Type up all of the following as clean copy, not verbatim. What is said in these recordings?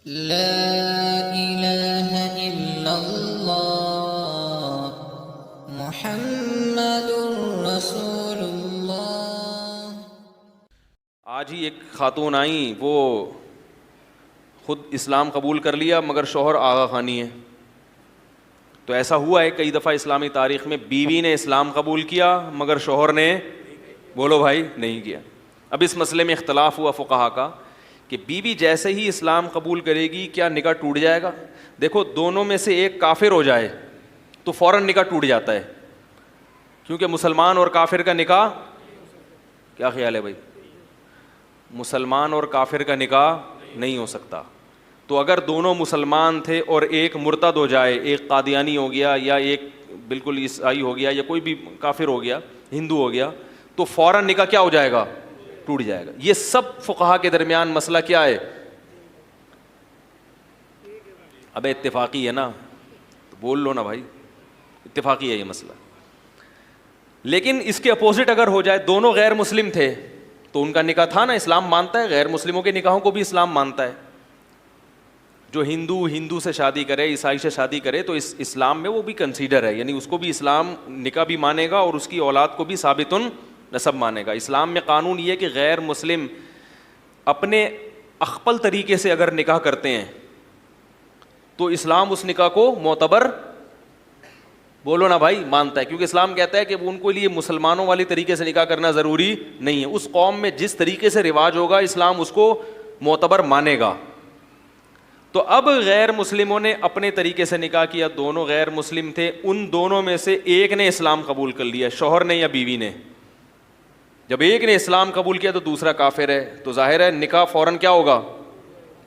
لا الہ الا اللہ محمد رسول اللہ۔ آج ہی ایک خاتون آئیں، وہ خود اسلام قبول کر لیا مگر شوہر آغا خانی ہے۔ تو ایسا ہوا ہے کئی دفعہ اسلامی تاریخ میں، بیوی نے اسلام قبول کیا مگر شوہر نے، بولو بھائی، نہیں کیا۔ اب اس مسئلے میں اختلاف ہوا فقہا کا کہ بیوی جیسے ہی اسلام قبول کرے گی کیا نکاح ٹوٹ جائے گا؟ دیکھو، دونوں میں سے ایک کافر ہو جائے تو فوراً نکاح ٹوٹ جاتا ہے، کیونکہ مسلمان اور کافر کا نکاح، کیا خیال ہے بھائی؟ مسلمان اور کافر کا نکاح نہیں ہو سکتا۔ تو اگر دونوں مسلمان تھے اور ایک مرتد ہو جائے، ایک قادیانی ہو گیا یا ایک بالکل عیسائی ہو گیا یا کوئی بھی کافر ہو گیا، ہندو ہو گیا، تو فوراً نکاح کیا ہو جائے گا؟ ٹوٹ جائے گا۔ یہ سب فقہا کے درمیان مسئلہ کیا ہے؟ ابے اتفاقی ہے نا، تو بول لو نا بھائی، اتفاقی ہے یہ مسئلہ۔ لیکن اس کے اپوزٹ اگر ہو جائے، دونوں غیر مسلم تھے تو ان کا نکاح تھا نا، اسلام مانتا ہے غیر مسلموں کے نکاحوں کو بھی اسلام مانتا ہے۔ جو ہندو سے شادی کرے، عیسائی سے شادی کرے، تو اس اسلام میں وہ بھی کنسیڈر ہے، یعنی اس کو بھی اسلام نکاح بھی مانے گا اور اس کی اولاد کو بھی ثابت نسب مانے گا۔ اسلام میں قانون یہ ہے کہ غیر مسلم اپنے اخپل طریقے سے اگر نکاح کرتے ہیں تو اسلام اس نکاح کو معتبر، بولو نا بھائی، مانتا ہے، کیونکہ اسلام کہتا ہے کہ ان کو لیے مسلمانوں والی طریقے سے نکاح کرنا ضروری نہیں ہے۔ اس قوم میں جس طریقے سے رواج ہوگا اسلام اس کو معتبر مانے گا۔ تو اب غیر مسلموں نے اپنے طریقے سے نکاح کیا، دونوں غیر مسلم تھے، ان دونوں میں سے ایک نے اسلام قبول کر لیا، شوہر نے یا بیوی نے۔ جب ایک نے اسلام قبول کیا تو دوسرا کافر ہے، تو ظاہر ہے نکاح فوراً کیا ہوگا؟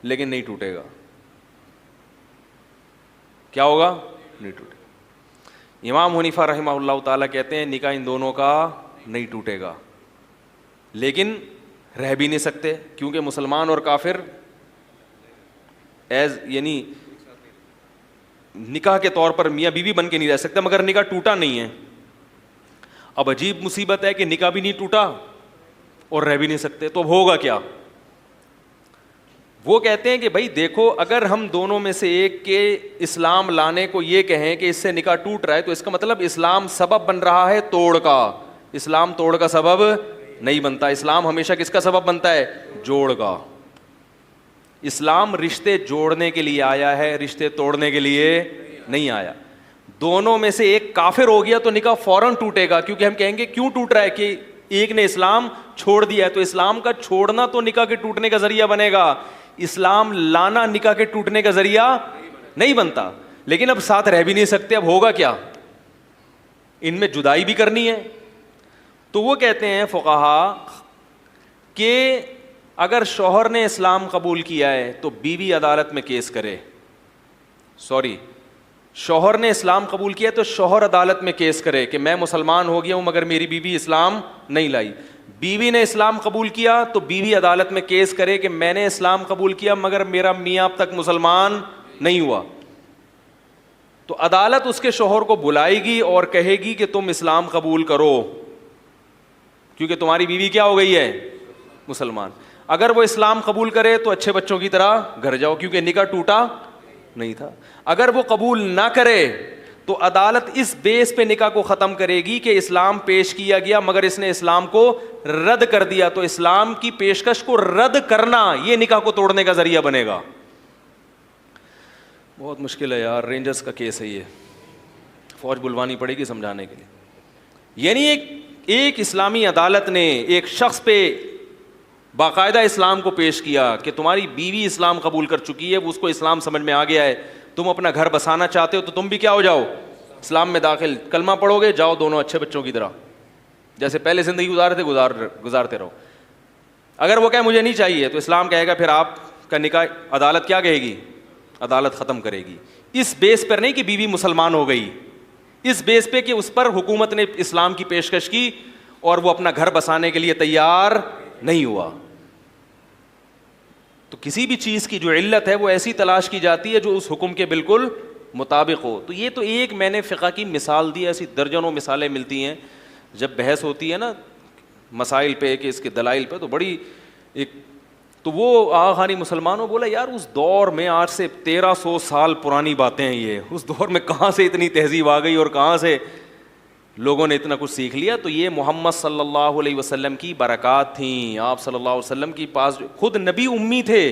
لیکن نہیں ٹوٹے گا۔ کیا ہوگا؟ نہیں ٹوٹے گا۔ امام حنیفہ رحمہ اللہ تعالیٰ کہتے ہیں نکاح ان دونوں کا نہیں ٹوٹے گا، لیکن رہ بھی نہیں سکتے، کیونکہ مسلمان اور کافر یعنی نکاح کے طور پر میاں بیوی بن کے نہیں رہ سکتے، مگر نکاح ٹوٹا نہیں ہے۔ اب عجیب مصیبت ہے کہ نکاح بھی نہیں ٹوٹا اور رہ بھی نہیں سکتے، تو اب ہوگا کیا؟ وہ کہتے ہیں کہ بھائی دیکھو، اگر ہم دونوں میں سے ایک کے اسلام لانے کو یہ کہیں کہ اس سے نکاح ٹوٹ رہا ہے، تو اس کا مطلب اسلام سبب بن رہا ہے توڑ کا۔ اسلام توڑ کا سبب نہیں بنتا، اسلام ہمیشہ کس کا سبب بنتا ہے؟ جوڑ کا۔ اسلام رشتے جوڑنے کے لیے آیا ہے، رشتے توڑنے کے لیے نہیں آیا۔ دونوں میں سے ایک کافر ہو گیا تو نکاح فوراً ٹوٹے گا، کیونکہ ہم کہیں گے کیوں ٹوٹ رہا ہے کہ ایک نے اسلام چھوڑ دیا ہے، تو اسلام کا چھوڑنا تو نکاح کے ٹوٹنے کا ذریعہ بنے گا، اسلام لانا نکاح کے ٹوٹنے کا ذریعہ نہیں بنتا۔ لیکن اب ساتھ رہ بھی نہیں سکتے، اب ہوگا کیا؟ ان میں جدائی بھی کرنی ہے۔ تو وہ کہتے ہیں فقہا کہ اگر شوہر نے اسلام قبول کیا ہے تو بیوی عدالت میں کیس کرے، شوہر نے اسلام قبول کیا تو شوہر عدالت میں کیس کرے کہ میں مسلمان ہو گیا ہوں مگر میری بیوی اسلام نہیں لائی۔ بیوی نے اسلام قبول کیا تو بیوی عدالت میں کیس کرے کہ میں نے اسلام قبول کیا مگر میرا میاں اب تک مسلمان نہیں ہوا۔ تو عدالت اس کے شوہر کو بلائے گی اور کہے گی کہ تم اسلام قبول کرو، کیونکہ تمہاری بیوی کیا ہو گئی ہے؟ مسلمان۔ اگر وہ اسلام قبول کرے تو اچھے بچوں کی طرح گھر جاؤ، کیونکہ نکاح ٹوٹا نہیں تھا۔ اگر وہ قبول نہ کرے تو عدالت اس بیس پہ نکاح کو ختم کرے گی کہ اسلام پیش کیا گیا مگر اس نے اسلام کو رد کر دیا، تو اسلام کی پیشکش کو رد کرنا یہ نکاح کو توڑنے کا ذریعہ بنے گا۔ بہت مشکل ہے یار، رینجرز کا کیس ہے یہ، فوج بلوانی پڑے گی سمجھانے کے لیے۔ یعنی ایک اسلامی عدالت نے ایک شخص پہ باقاعدہ اسلام کو پیش کیا کہ تمہاری بیوی اسلام قبول کر چکی ہے، اس کو اسلام سمجھ میں آ گیا ہے، تم اپنا گھر بسانا چاہتے ہو تو تم بھی کیا ہو جاؤ؟ اسلام میں داخل، کلمہ پڑھو گے، جاؤ دونوں اچھے بچوں کی طرح، جیسے پہلے زندگی گزارتے رہو۔ اگر وہ کہے مجھے نہیں چاہیے تو اسلام کہے گا پھر آپ کا نکاح عدالت کیا کہے گی؟ عدالت ختم کرے گی۔ اس بیس پر نہیں کہ بیوی مسلمان ہو گئی، اس بیس پہ کہ اس پر حکومت نے اسلام کی پیشکش کی اور وہ اپنا گھر بسانے کے لیے تیار نہیں ہوا۔ تو کسی بھی چیز کی جو علت ہے وہ ایسی تلاش کی جاتی ہے جو اس حکم کے بالکل مطابق ہو۔ تو یہ تو ایک میں نے فقہ کی مثال دی، ایسی درجنوں مثالیں ملتی ہیں جب بحث ہوتی ہے نا مسائل پہ کہ اس کے دلائل پہ، تو بڑی ایک تو وہ آغا خانی مسلمانوں بولا یار اس دور میں آج سے 1300 سال پرانی باتیں ہیں یہ, اس دور میں کہاں سے اتنی تہذیب آ گئی اور کہاں سے لوگوں نے اتنا کچھ سیکھ لیا. تو یہ محمد صلی اللہ علیہ وسلم کی برکات تھیں. آپ صلی اللہ علیہ وسلم کی پاس خود نبی امی تھے,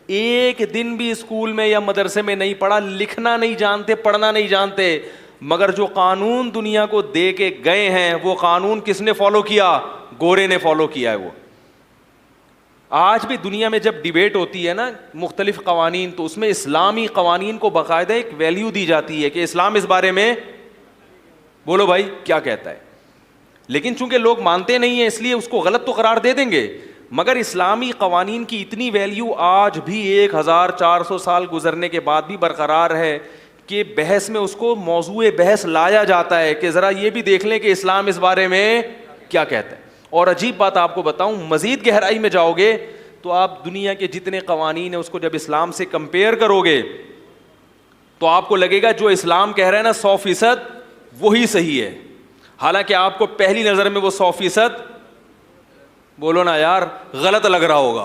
ایک دن بھی اسکول میں یا مدرسے میں نہیں پڑھا, لکھنا نہیں جانتے, پڑھنا نہیں جانتے, مگر جو قانون دنیا کو دے کے گئے ہیں وہ قانون کس نے فالو کیا؟ گورے نے فالو کیا ہے. وہ آج بھی دنیا میں جب ڈیبیٹ ہوتی ہے نا مختلف قوانین, تو اس میں اسلامی قوانین کو باقاعدہ ایک ویلیو دی جاتی ہے کہ اسلام اس بارے میں بولو بھائی کیا کہتا ہے. لیکن چونکہ لوگ مانتے نہیں ہیں اس لیے اس کو غلط تو قرار دے دیں گے, مگر اسلامی قوانین کی اتنی ویلیو آج بھی 1400 سال گزرنے کے بعد بھی برقرار ہے کہ بحث میں اس کو موضوع بحث لایا جاتا ہے کہ ذرا یہ بھی دیکھ لیں کہ اسلام اس بارے میں کیا کہتا ہے. اور عجیب بات آپ کو بتاؤں, مزید گہرائی میں جاؤ گے تو آپ دنیا کے جتنے قوانین ہیں اس کو جب اسلام سے کمپیئر کرو گے تو آپ کو لگے گا جو اسلام کہہ رہا ہے نا 100% وہی صحیح ہے, حالانکہ آپ کو پہلی نظر میں وہ 100% بولو نا یار غلط لگ رہا ہوگا.